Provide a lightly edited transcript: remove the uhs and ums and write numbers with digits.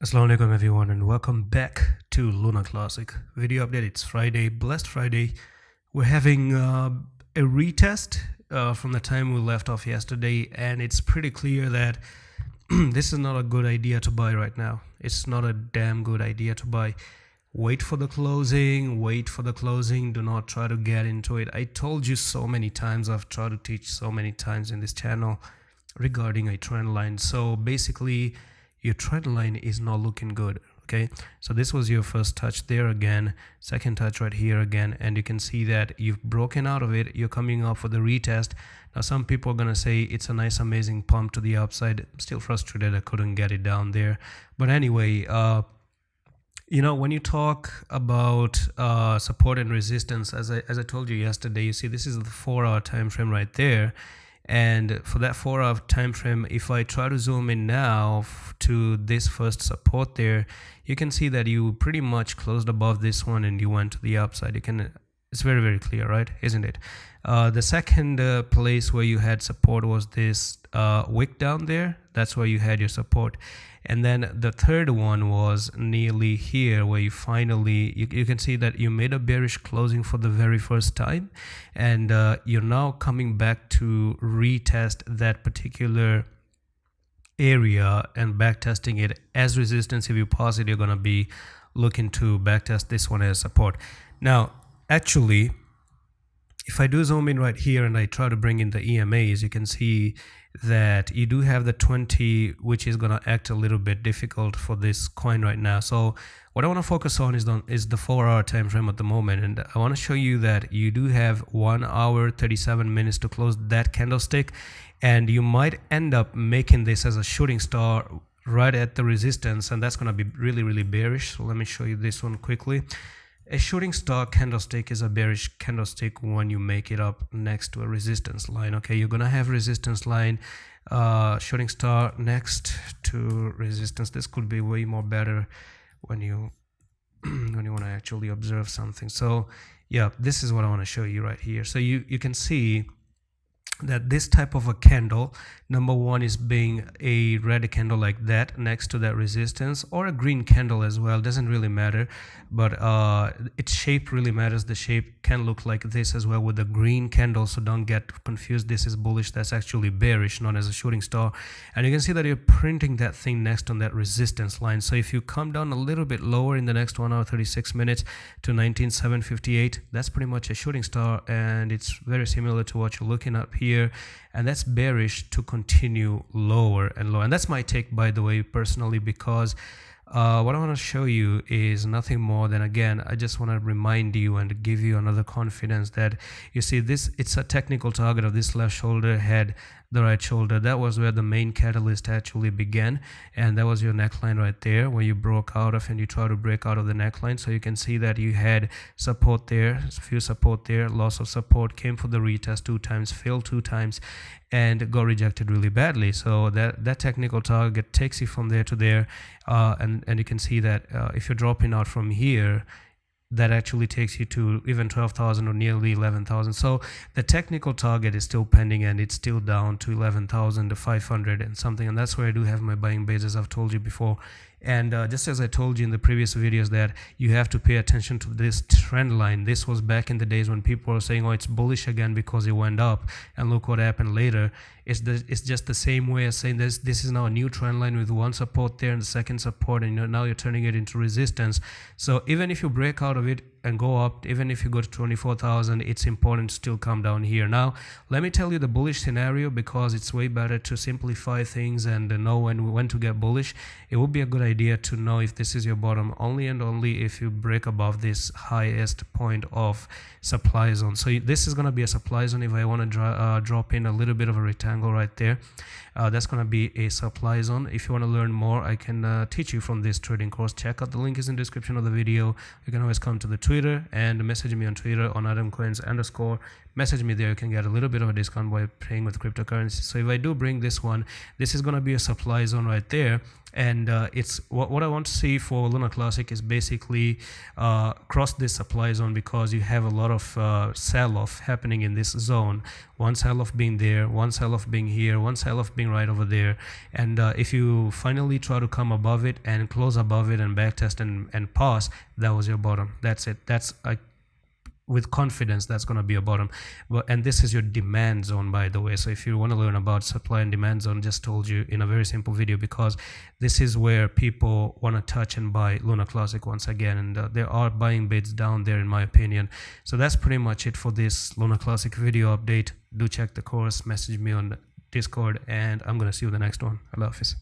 Assalamu alaikum everyone, and welcome back to Luna Classic video update. It's Friday, blessed Friday. We're having a retest from the time we left off yesterday, and it's pretty clear that this is not a good idea to buy right now. It's not a damn good idea to buy. Wait for the closing, do not try to get into it. I told you so many times, I've tried to teach so many times in this channel regarding a trend line. So basically your trend line is not looking good. Okay, so this was your first touch there again, second touch right here again, and you can see that you've broken out of it. You're coming up for the retest. Now some people are gonna say it's a nice amazing pump to the upside. I'm still frustrated I couldn't get it down there, but anyway, you know, when you talk about support and resistance, as I told you yesterday, you see this is the 4-hour time frame right there. And for that 4-hour time frame, if I try to zoom in now to this first support there, you can see that you pretty much closed above this one and you went to the upside. It's very clear, right? Isn't it? The second place where you had support was this wick down there. That's where you had your support. And then the third one was nearly here, where you finally, you can see that you made a bearish closing for the very first time, and you're now coming back to retest that particular area and backtesting it as resistance. If you pause it, you're going to be looking to backtest this one as support. Now, actually, if I do zoom in right here and I try to bring in the EMAs, you can see that you do have the 20, which is going to act a little bit difficult for this coin right now. So what I want to focus on is the 4-hour time frame at the moment, and I want to show you that you do have 1 hour 37 minutes to close that candlestick, and you might end up making this as a shooting star right at the resistance, and that's going to be really bearish. So let me show you this one quickly. A shooting star candlestick is a bearish candlestick when you make it up next to a resistance line. Okay, you're gonna have resistance line, shooting star next to resistance. This could be way more better when you when you want to actually observe something. So yeah, this is what I want to show you right here. So you can see that this type of a candle, number one, is being a red candle like that next to that resistance, or a green candle as well, doesn't really matter, but its shape really matters. The shape can look like this as well with the green candle, so don't get confused. This is bullish, that's actually bearish, not as a shooting star. And you can see that you're printing that thing next on that resistance line. So if you come down a little bit lower in the next 1 hour 36 minutes to 19,758, that's pretty much a shooting star, and it's very similar to what you're looking at here, and that's bearish to continue lower and lower. And that's my take, by the way, personally, because what I want to show you is nothing more than, again, I just want to remind you and give you another confidence that you see this, it's a technical target of this left shoulder, head, the right shoulder. That was where the main catalyst actually began, and that was your neckline right there where you broke out of and you try to break out of the neckline. So you can see that you had support there, a few support there, loss of support, came for the retest 2 times, failed 2 times, and got rejected really badly. So that technical target takes you from there to there, and you can see that if you're dropping out from here, that actually takes you to even 12,000 or nearly 11,000. So the technical target is still pending, and it's still down to 11,500 and something, and that's where I do have my buying base, as I've told you before. And just as I told you in the previous videos, that you have to pay attention to this trend line. This was back in the days when people were saying, oh, it's bullish again because it went up, and look what happened later. It's just the same way as saying this is now a new trend line with 1 support there and the second support, and now you're turning it into resistance. So even if you break out of it and go up, even if you go to 24,000, it's important to still come down here. Now let me tell you the bullish scenario, because it's way better to simplify things and know when to get bullish. It would be a good idea to know if this is your bottom only and only if you break above this highest point of supply zone. So this is going to be a supply zone. If I want to drop in a little bit of a rectangle right there, that's going to be a supply zone. If you want to learn more, I can teach you from this trading course. Check out the link is in the description of the video. You can always come to the Twitter and message me on Twitter on AdamCoins_. Message me there. You can get a little bit of a discount by paying with cryptocurrency. So if I do bring this one, this is going to be a supply zone right there, And it's what I want to see for Luna Classic is basically cross this supply zone, because you have a lot of sell-off happening in this zone. One sell-off being there, one sell-off being here, one sell-off being right over there. And if you finally try to come above it and close above it and backtest and pass, that was your bottom. That's it. That's with confidence that's going to be a bottom. And this is your demand zone, by the way. So if you want to learn about supply and demand zone, just told you in a very simple video, because this is where people want to touch and buy Luna Classic once again, and there are buying bids down there in my opinion. So that's pretty much it for this Luna Classic video update. Do check the course, message me on Discord, and I'm going to see you in the next one. I love this.